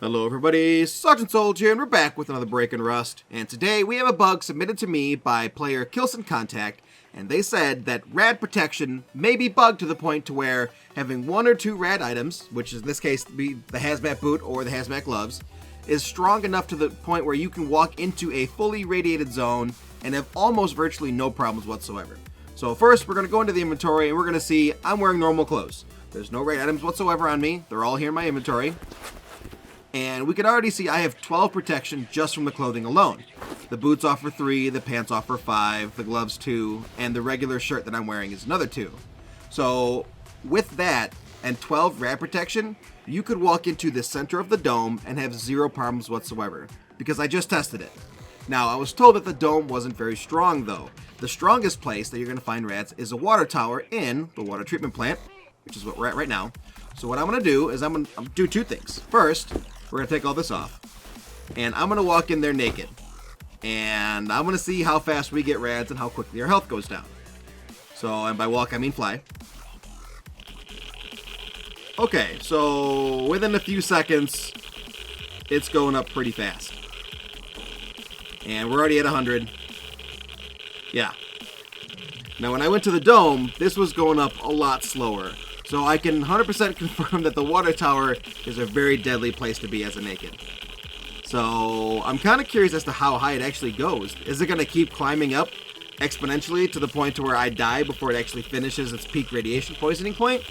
Hello everybody, Sergeant Soldier here, and we're back with another Break and Rust. And today we have a bug submitted to me by player Kilson Contact, and they said that rad protection may be bugged to the point to where having one or two rad items, which is in this case be the hazmat boot or the hazmat gloves, is strong enough to the point where you can walk into a fully radiated zone and have almost virtually no problems whatsoever. So first we're going to go into the inventory and we're going to see I'm wearing normal clothes. There's no rad items whatsoever on me, they're all here in my inventory. And we can already see I have 12 protection just from the clothing alone. The boots offer 3, the pants offer 5, the gloves 2, and the regular shirt that I'm wearing is another 2. So with that and 12 rad protection, you could walk into the center of the dome and have 0 problems whatsoever, because I just tested it. Now, I was told that the dome wasn't very strong though. The strongest place that you're going to find rads is a water tower in the water treatment plant, which is what we're at right now. So what I'm going to do is I'm going to do 2 things. First, we're going to take all this off, and I'm going to walk in there naked, and I'm going to see how fast we get rads and how quickly our health goes down. So, and by walk I mean fly. Okay, so within a few seconds, it's going up pretty fast. And we're already at 100. Yeah. Now when I went to the dome, this was going up a lot slower. So I can 100% confirm that the water tower is a very deadly place to be as a naked. So I'm kind of curious as to how high it actually goes. Is it going to keep climbing up exponentially to the point to where I die before it actually finishes its peak radiation poisoning point?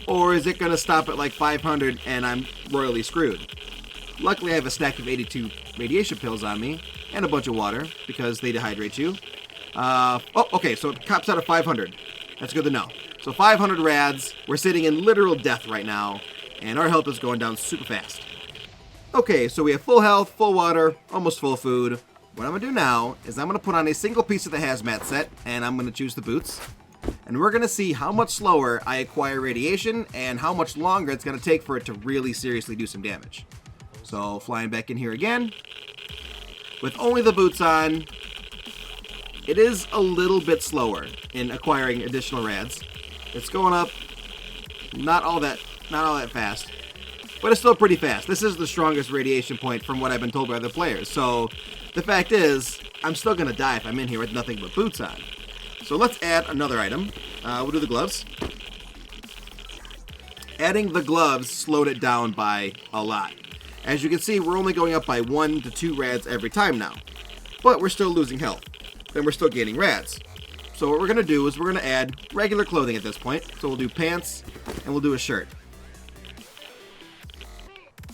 Or is it going to stop at like 500 and I'm royally screwed? Luckily I have a stack of 82 radiation pills on me and a bunch of water because they dehydrate you. Okay, so it caps out at 500. That's good to know. So 500 rads, we're sitting in literal death right now, and our health is going down super fast. Okay, so we have full health, full water, almost full food. What I'm going to do now is I'm going to put on a single piece of the hazmat set, and I'm going to choose the boots. And we're going to see how much slower I acquire radiation, and how much longer it's going to take for it to really seriously do some damage. So flying back in here again, with only the boots on, it is a little bit slower in acquiring additional rads. It's going up not all that fast, but it's still pretty fast. This is the strongest radiation point from what I've been told by other players. So the fact is, I'm still going to die if I'm in here with nothing but boots on. So let's add another item. We'll do the gloves. Adding the gloves slowed it down by a lot. As you can see, we're only going up by 1 to 2 rads every time now, but we're still losing health. Then we're still gaining rads. So what we're going to do is we're going to add regular clothing at this point. So we'll do pants and we'll do a shirt.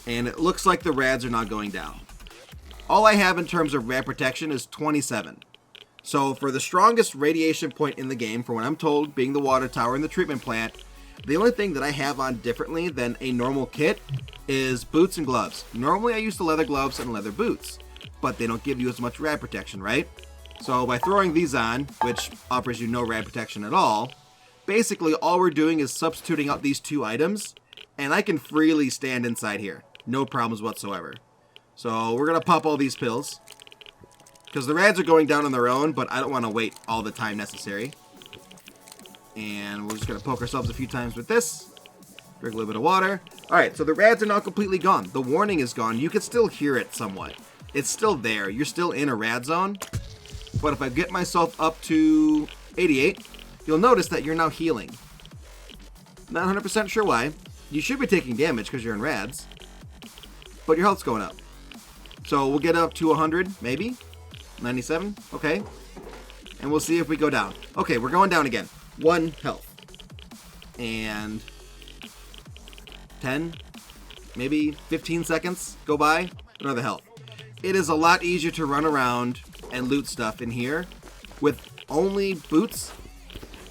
And it looks like the rads are not going down. All I have in terms of rad protection is 27. So for the strongest radiation point in the game, for what I'm told, being the water tower and the treatment plant, the only thing that I have on differently than a normal kit is boots and gloves. Normally I use the leather gloves and leather boots, but they don't give you as much rad protection, right? So by throwing these on, which offers you no rad protection at all, basically all we're doing is substituting out these 2 items, and I can freely stand inside here. No problems whatsoever. So we're going to pop all these pills, because the rads are going down on their own, but I don't want to wait all the time necessary. And we're just going to poke ourselves a few times with this. Drink a little bit of water. Alright, so the rads are now completely gone. The warning is gone. You can still hear it somewhat. It's still there. You're still in a rad zone. But if I get myself up to 88, you'll notice that you're now healing. Not 100% sure why. You should be taking damage because you're in rads, but your health's going up. So we'll get up to 100, maybe? 97, okay. And we'll see if we go down. Okay, we're going down again. 1 health. And 10, maybe 15 seconds go by, another health. It is a lot easier to run around and loot stuff in here with only boots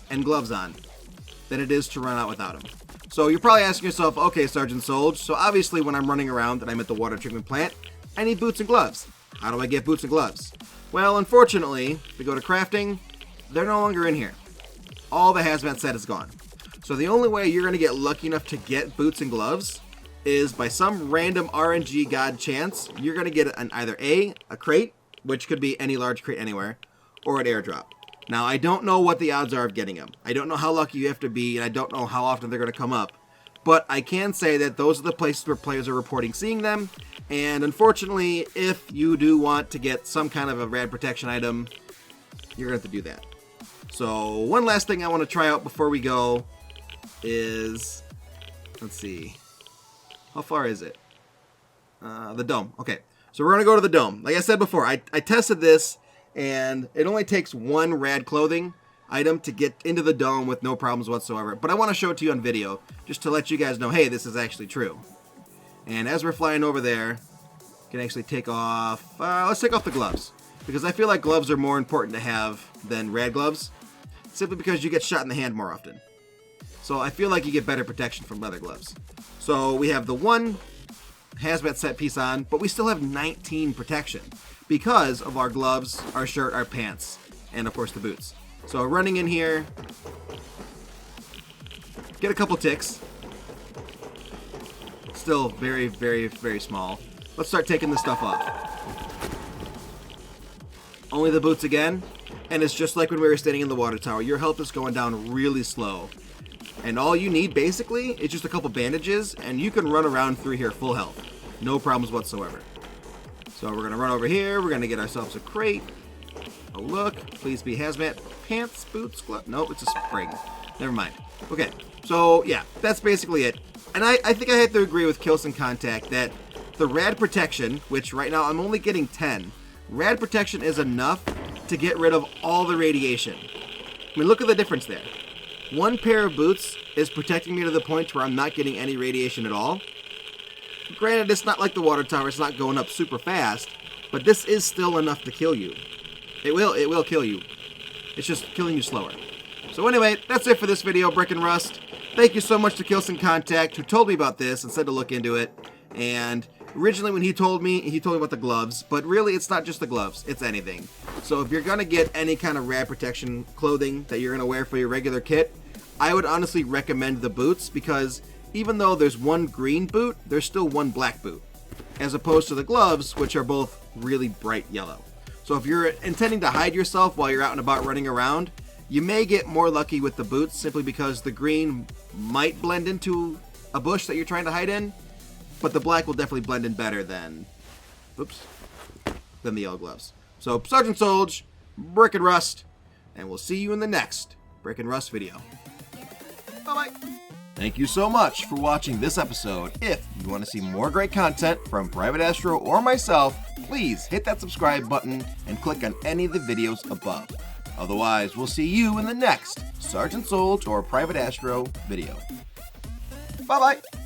and gloves on than it is to run out without them. So you're probably asking yourself, okay, Sergeant Solge, so obviously when I'm running around and I'm at the water treatment plant, I need boots and gloves. How do I get boots and gloves? Well, unfortunately, if we go to crafting, they're no longer in here. All the hazmat set is gone. So the only way you're going to get lucky enough to get boots and gloves is by some random RNG god chance, you're going to get an either a crate, which could be any large crate anywhere, or an airdrop. Now, I don't know what the odds are of getting them. I don't know how lucky you have to be, and I don't know how often they're going to come up. but I can say that those are the places where players are reporting seeing them. And unfortunately, if you do want to get some kind of a rad protection item, you're going to have to do that. So one last thing I want to try out before we go is, let's see, how far is it? The dome. Okay, so we're going to go to the dome. Like I said before, I tested this, and it only takes one rad clothing item to get into the dome with no problems whatsoever. But I want to show it to you on video, just to let you guys know, hey, this is actually true. And as we're flying over there, you can actually take off, let's take off the gloves. Because I feel like gloves are more important to have than rad gloves, simply because you get shot in the hand more often. So I feel like you get better protection from leather gloves. So we have the one hazmat set piece on, but we still have 19 protection because of our gloves, our shirt, our pants, and of course the boots. So running in here, get a couple ticks. Still very, very, very small. Let's start taking this stuff off. Only the boots again, and it's just like when we were standing in the water tower. Your health is going down really slow. And all you need, basically, is just a couple bandages, and you can run around through here full health. No problems whatsoever. So we're going to run over here. We're going to get ourselves a crate. A look. Please be hazmat. Pants, boots, gloves. No, it's a spring. Never mind. Okay, so yeah, that's basically it. And I think I have to agree with Kilson Contact that the rad protection, which right now I'm only getting 10, rad protection is enough to get rid of all the radiation. I mean, look at the difference there. One pair of boots is protecting me to the point where I'm not getting any radiation at all. Granted, it's not like the water tower, it's not going up super fast, but this is still enough to kill you. It will kill you. It's just killing you slower. So anyway, that's it for this video, Brick and Rust. Thank you so much to Kilson Contact, who told me about this and said to look into it. And originally when he told me about the gloves, but really it's not just the gloves, it's anything. So if you're going to get any kind of rad protection clothing that you're going to wear for your regular kit, I would honestly recommend the boots, because even though there's one green boot, there's still one black boot, as opposed to the gloves, which are both really bright yellow. So if you're intending to hide yourself while you're out and about running around, you may get more lucky with the boots, simply because the green might blend into a bush that you're trying to hide in, but the black will definitely blend in better than the yellow gloves. So Sergeant Solj, Brick and Rust, and we'll see you in the next Brick and Rust video. Bye-bye. Thank you so much for watching this episode. If you want to see more great content from Private Astro or myself, please hit that subscribe button and click on any of the videos above. Otherwise, we'll see you in the next Sergeant Solj or Private Astro video. Bye-bye.